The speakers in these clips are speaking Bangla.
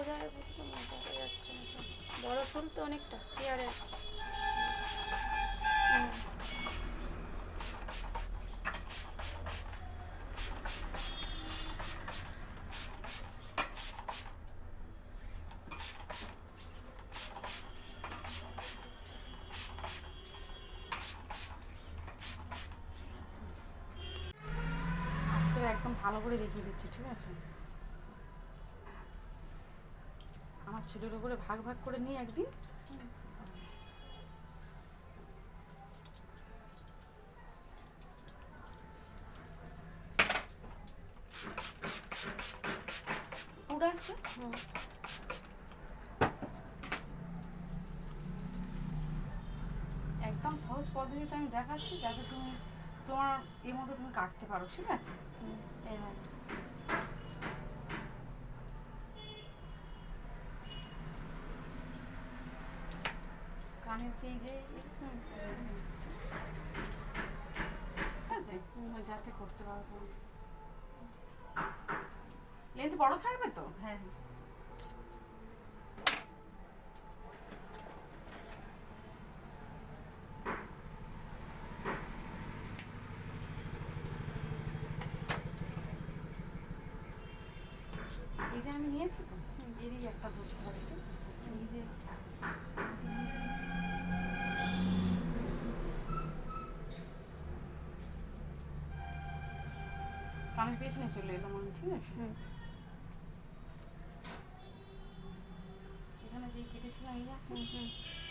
বোঝা বুঝতে দেখা যাচ্ছে না, বড় ফুল তো অনেকটা চেয়ারে। একদম ভালো করে দেখিয়ে দিচ্ছি, ঠিক আছে? আমার চুলের উপরে ভাগ ভাগ করে নিই একদিন। উড়ে আসছে। একদম সহজ পদ্ধতিতে আমি দেখাচ্ছি যাতে তুমি তোমার এর মধ্যে তুমি কাটতে পারো, ঠিক আছে? এইভাবে কানের চেয়ে যে ঠিক আছে, যাতে করতে পারবো। লেন্থ বড় থাকবে তো? হ্যাঁ এই যে আমি নিয়েছি তো, এরই একটা ধরতে হবে। এই যে কানের পেছনে চলে এলাম আমি, ঠিক আছে? এখানে যেই কেটেছিলাম এই আছে,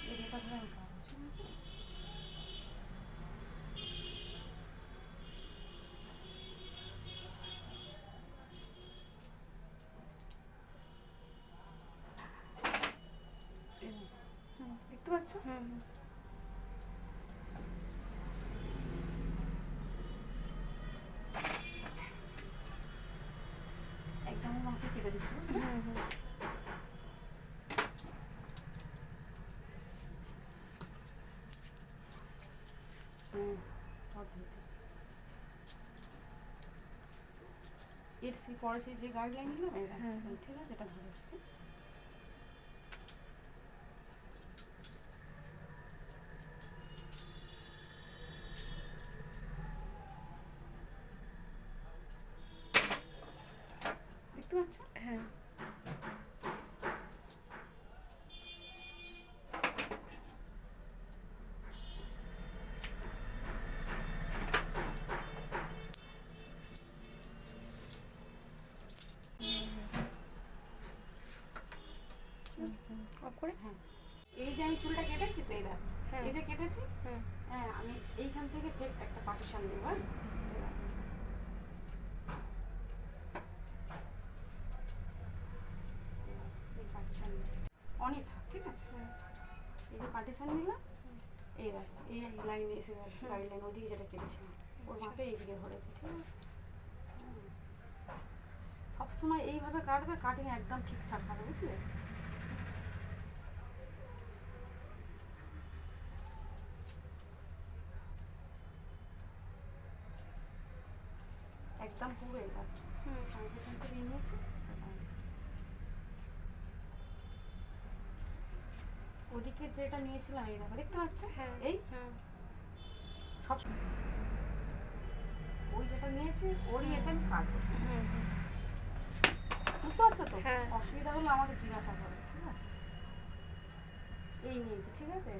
এই এটা ধরে আমি কাটবো, ঠিক আছে? দেখতে পাচ্ছ? একদম মাকে কেটে দিচ্ছি। এর সেই পরে সেই যে গাইডলাইন নিলাম এটা, ঠিক আছে? এটা ধরেছি, ঠিক আছে? দেখতে পাচ্ছ? হ্যাঁ করে। হ্যাঁ, এই যে আমি চুলটা কেটেছি তো, এই দেখো, এই যে কেটেছি, হ্যাঁ আমি এইখান থেকে ফের একটা পার্টিশন দেবো। এই পার্টিশন অনেক থাক, ঠিক আছে? এই যে পার্টিশন নিলাম, এই দেখো এই লাইনে এসে গেল, গাইডলাইন ওদিকে যেটা কেটেছিলাম ওর মাপে এইদিকে ধরেছে, ঠিক আছে? সবসময় এইভাবে কাটবে, কাটিং একদম ঠিকঠাক হবে, বুঝলে? একদম পুরো এবার নিয়েছি। ওদিকে যেটা নিয়েছিলাম এই দেখো, দেখতে পাচ্ছ? এই সব ওই যেটা নিয়েছি ওরই এতে আমি কাটবো, বুঝতে পারছো তো? অসুবিধা হলে আমাকে জিজ্ঞাসা করো, ঠিক আছে? এই নিয়েছি, ঠিক আছে?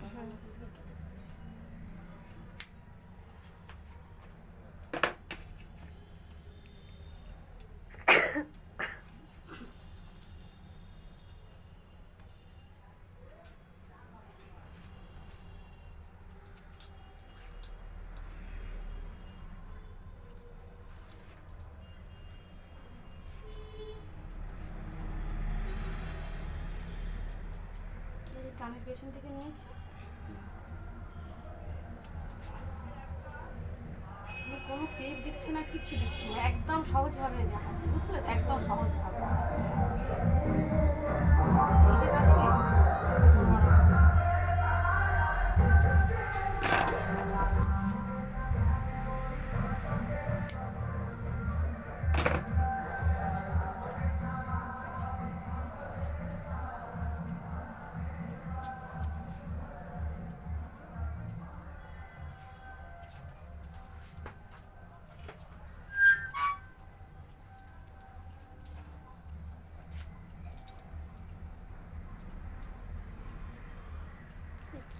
কানের পেছন থেকে নিয়েছি, কোনো পেপ দিচ্ছি না, কিচ্ছু দিচ্ছি না, একদম সহজভাবে দেখাচ্ছি, বুঝলে? একদম সহজভাবে। এই যে কাটলে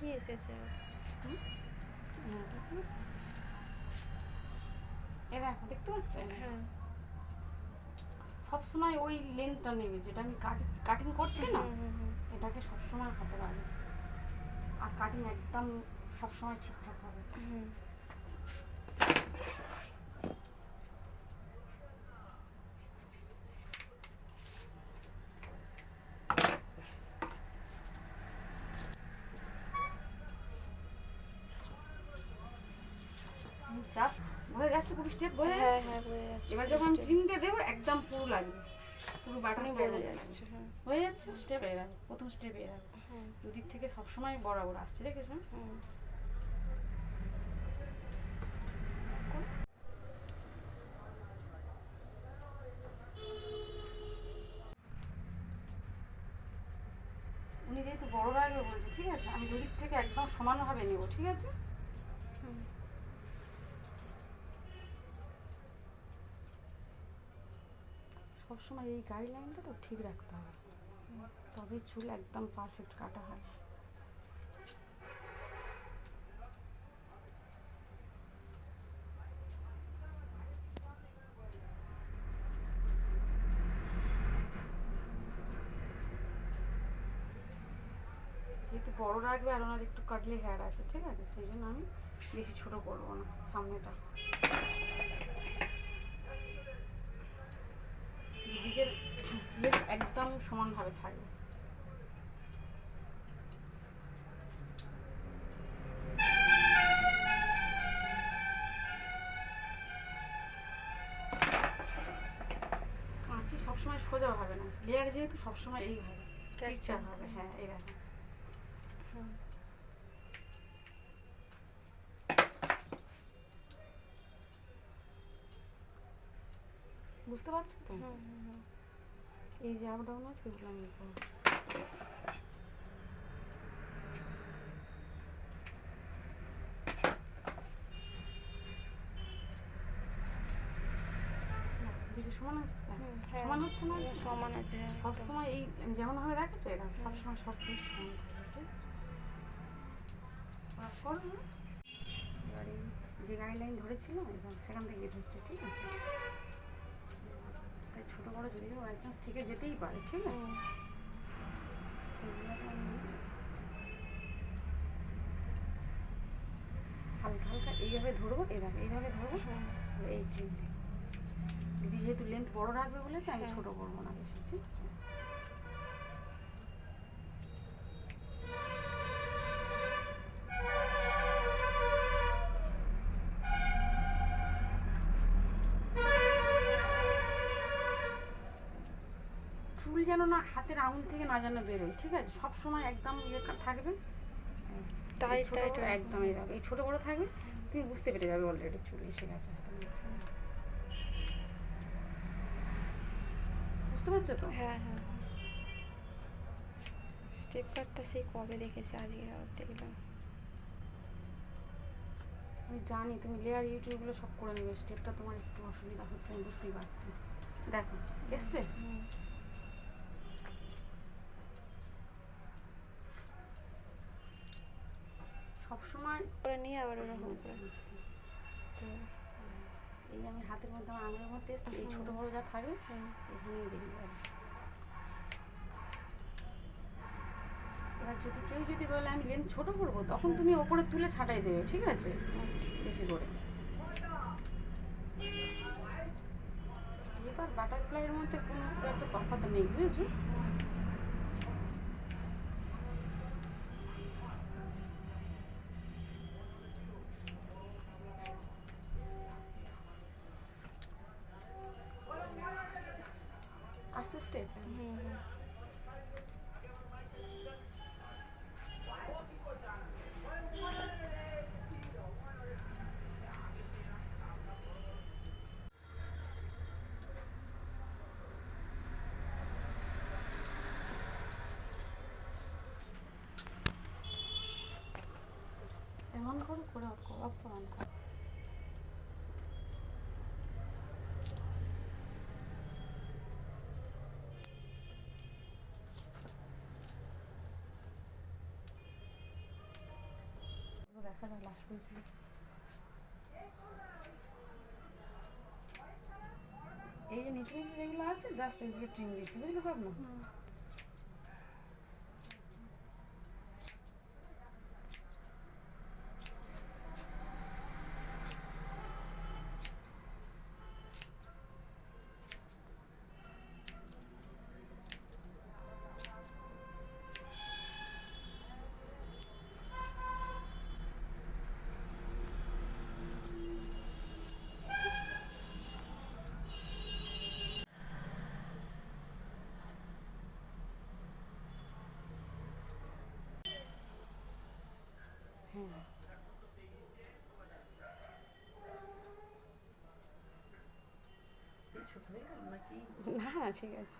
কি এসেছে? হ্যাঁ দেখো, এ দেখো দেখতে পাচ্ছ? হ্যাঁ। সবসময় ওই লেন্থটা নেবে যেটা আমি কাটিং করছি না, এটাকে সবসময় হাতে রাখবে। আর কাটিং একদম সবসময় ঠিকঠাক হবে। জাস্ট হয়ে গেছে, পুরো স্টেপ হয়ে হ্যাঁ গেছে। হ্যাঁ হয়ে যাচ্ছে। এবার যখন ট্রিমটা দেবো একদম পুরো লাগবে, পুরো বাটন বলে যাচ্ছে। হ্যাঁ হয়ে যাচ্ছে। স্টেপ এ রাখবো, প্রথম স্টেপ এ রাখবো। হ্যাঁ। দুদিক থেকে সবসময় বরাবর আসছে, দেখেছেন? উনি যেহেতু বড় রাখবে বলছে, ঠিক আছে, আমি দুদিক থেকে একদম সমানভাবে নেব, ঠিক আছে? সবসময় এই গাইডলাইনটা তো ঠিক রাখতে হবে, তবে চুল একদম পারফেক্ট কাটা হয়। যেহেতু বড় রাখবে আর ওনার একটু কাটলি হেয়ার আছে, ঠিক আছে, সেই জন্য আমি বেশি ছোট করবো না সামনেটা। দুদিকের লেগ একদম সমানভাবে থাকবে। কাঁচি সবসময় সোজা হবে না, লেয়ার যেহেতু সবসময় এইভাবে পিকচার হবে। হ্যাঁ এইভাবে। বুঝতে পারছো তো? এই যে আপ ডাউন আছে এগুলো আমি করবো। সমান আছে, সমান হচ্ছে না? সমান আছে। সবসময় এই যেমন ভাবে দেখাচ্ছে এরা সবসময় সব কিছু সমান থাকবে, ঠিক আছে? করো না, এবারে যে গাইডলাইন ধরেছিল এবং সেখান থেকে ধরছে, ঠিক আছে? তাই ছোটো বড়ো যদিও বাই চান্স থেকে যেতেই পারে, ঠিক আছে? সেগুলোকে আমি হালকা হালকা এইভাবে ধরবো, এইভাবে ধরবো। এই ট্রিম দিদি যেহেতু লেন্থ বড় রাখবে বলেছে, আমি ছোট করবো না বেশি, ঠিক আছে? চুল যেন না হাতের আঙুল থেকে না যেন বেরোয়, ঠিক আছে? সব সময় একদম ইয়ে থাকবে, টাইট টাইট একদম এইভাবে। এই ছোটো বড়ো থাকবে, তুমি বুঝতে পেরে যাবে অলরেডি চুল এসে গেছে হাতের মধ্যে। বুঝতে পারছো তো? হ্যাঁ হ্যাঁ। স্টেপ কাটটা সেই কবে দেখেছি, আজকে আবার দেখলাম। আমি জানি তুমি লেয়ার ইউটিউবগুলো সব করে নেবে, স্টেপটা তোমার একটু অসুবিধা হচ্ছে, আমি বুঝতেই পারছি। দেখো এসছে? সবসময় করে নিয়ে আবার ওরকম করে তো এই আমি হাতের মধ্যে আমার আঙুলের মধ্যে এসছে, এই ছোটো বড়ো যা থাকবে এখানেই বেরিয়ে যাবে। এবার যদি কেউ যদি বলে আমি লেন্থ ছোটো করবো, তখন তুমি ওপরে তুলে ছাটাই দেবে, ঠিক আছে? বেশি করে স্টেপ আর বাটারফ্লাইয়ের মধ্যে কোনো একটা তফাৎ নেই, বুঝেছো? আস্তে স্টেপ এমন করো, করে অফ করো, অফ করো, অন করো। লাস্ট করেছিল। এই যে নিচে নিচে যেগুলো আছে জাস্ট ওইগুলো ট্রিম দিচ্ছি, বুঝলে সব না। হ্যাঁ এই ছোট হয়ে গেল নাকি? না না ঠিক আছে।